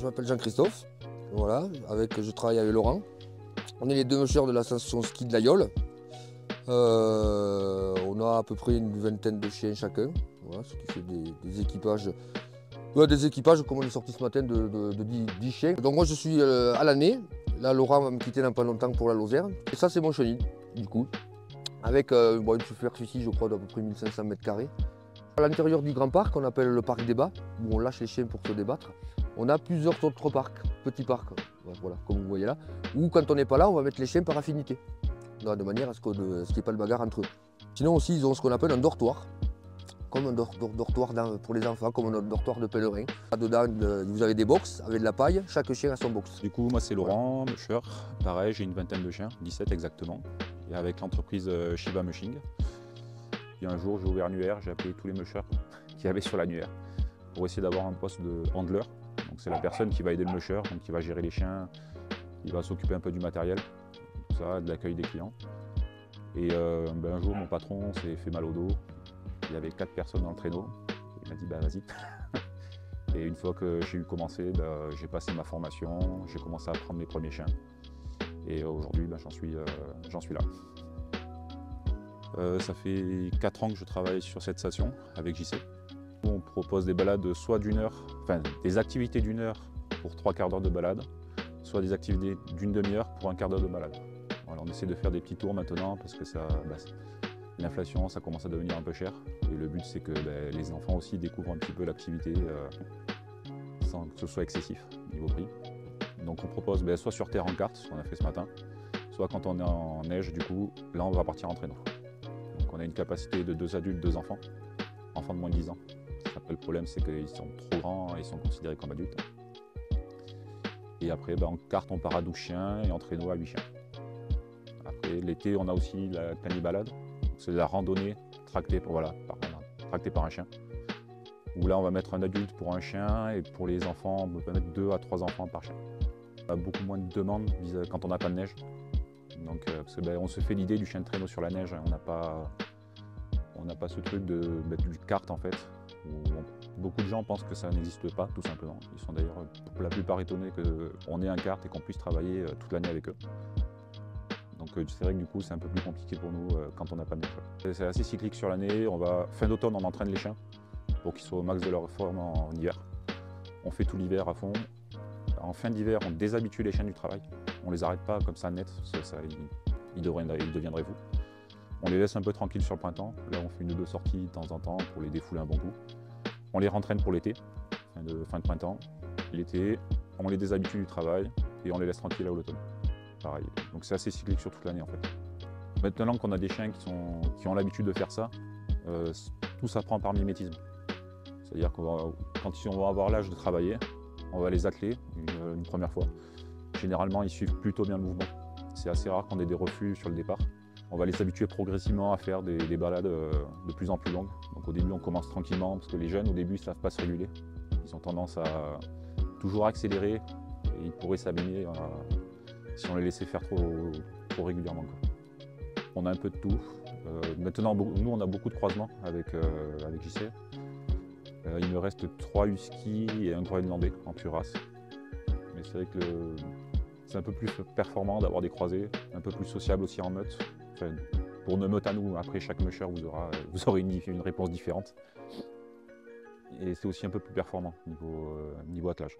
je m'appelle Jean-Christophe, voilà, je travaille avec Laurent. On est les deux mûcheurs de l'association ski de l'Aïole. On a à peu près une vingtaine de chiens chacun, voilà, ce qui fait des équipages. Des équipages comme on est sorti ce matin de 10 chiens. Donc moi je suis à l'année. Là Laurent va me quitter dans pas longtemps pour la Lozère. Et ça c'est mon chenil du coup. Avec une superficie je crois d'à peu près 1500 m². À l'intérieur du grand parc, qu'on appelle le parc débat, où on lâche les chiens pour se débattre, on a plusieurs autres parcs, petits parcs, voilà, comme vous voyez là, où quand on n'est pas là, on va mettre les chiens par affinité, de manière à ce qu'il n'y ait pas de bagarre entre eux. Sinon aussi, ils ont ce qu'on appelle un dortoir, comme un dortoir pour les enfants, comme un dortoir de pèlerin. Dedans, vous avez des box avec de la paille, chaque chien a son box. Du coup, moi c'est Laurent, mûcheur, pareil, j'ai une vingtaine de chiens, 17 exactement, et avec l'entreprise Shiba Mushing. Puis un jour, j'ai ouvert Nuaire, j'ai appelé tous les mûcheurs qu'il y avait sur la Nuaire pour essayer d'avoir un poste de handler. Donc c'est la personne qui va aider le mûcheur, donc qui va gérer les chiens, qui va s'occuper un peu du matériel, tout ça, de l'accueil des clients. Et un jour, mon patron s'est fait mal au dos. Il y avait 4 personnes dans le traîneau. Il m'a dit bah vas-y. Et une fois que j'ai eu commencé, j'ai passé ma formation, j'ai commencé à prendre mes premiers chiens. Et aujourd'hui, j'en suis là. Ça fait 4 ans que je travaille sur cette station avec JC. On propose des balades soit d'une heure, enfin des activités d'une heure pour 3/4 d'heure de balade, soit des activités d'une demi-heure pour 1/4 d'heure de balade. Voilà, on essaie de faire des petits tours maintenant parce que l'inflation, ça commence à devenir un peu cher. Et le but, c'est que les enfants aussi découvrent un petit peu l'activité sans que ce soit excessif niveau prix. Donc on propose soit sur terre en carte, ce qu'on a fait ce matin, soit quand on est en neige, du coup, là on va partir en traîneau. Donc on a une capacité de 2 adultes, 2 enfants, enfants de moins de 10 ans. Après le problème, c'est qu'ils sont trop grands et ils sont considérés comme adultes. Et après, en carte, on part à 12 chiens et en traîneau à 8 chiens. Après, l'été, on a aussi la canibalade. C'est de la randonnée tractée par un chien. Où là, on va mettre un adulte pour un chien et pour les enfants, on peut mettre 2 à 3 enfants par chien. On a beaucoup moins de demandes quand on n'a pas de neige. Donc, on se fait l'idée du chien de traîneau sur la neige. On n'a pas ce truc de mettre du kart en fait. Beaucoup de gens pensent que ça n'existe pas, tout simplement. Ils sont d'ailleurs pour la plupart étonnés qu'on ait un kart et qu'on puisse travailler toute l'année avec eux. Donc c'est vrai que du coup c'est un peu plus compliqué pour nous quand on n'a pas de neige. C'est assez cyclique sur l'année. Fin d'automne, on entraîne les chiens pour qu'ils soient au max de leur forme en hiver. On fait tout l'hiver à fond. En fin d'hiver, on déshabitue les chiens du travail. On les arrête pas comme ça net, ils deviendraient fous. On les laisse un peu tranquilles sur le printemps. Là, on fait 1 ou 2 sorties de temps en temps pour les défouler un bon coup. On les rentraîne pour l'été, fin de printemps. L'été, on les déshabitue du travail et on les laisse tranquilles à l'automne. Pareil. Donc c'est assez cyclique sur toute l'année en fait. Maintenant qu'on a des chiens qui ont l'habitude de faire ça, tout s'apprend par mimétisme. C'est-à-dire quand on va avoir l'âge de travailler, on va les atteler une première fois. Généralement, ils suivent plutôt bien le mouvement. C'est assez rare qu'on ait des refus sur le départ. On va les habituer progressivement à faire des balades de plus en plus longues. Donc au début, on commence tranquillement parce que les jeunes, au début, ils ne savent pas se réguler. Ils ont tendance à toujours accélérer et ils pourraient s'abîmer si on les laissait faire trop régulièrement. On a un peu de tout. Maintenant, nous, on a beaucoup de croisements avec JC. Il me reste 3 huskies et un groenlandais en pure race. Mais c'est vrai que c'est un peu plus performant d'avoir des croisés, un peu plus sociable aussi en meute. Enfin, pour nos meutes à nous, après chaque mûcheur, vous aurez une réponse différente. Et c'est aussi un peu plus performant niveau attelage.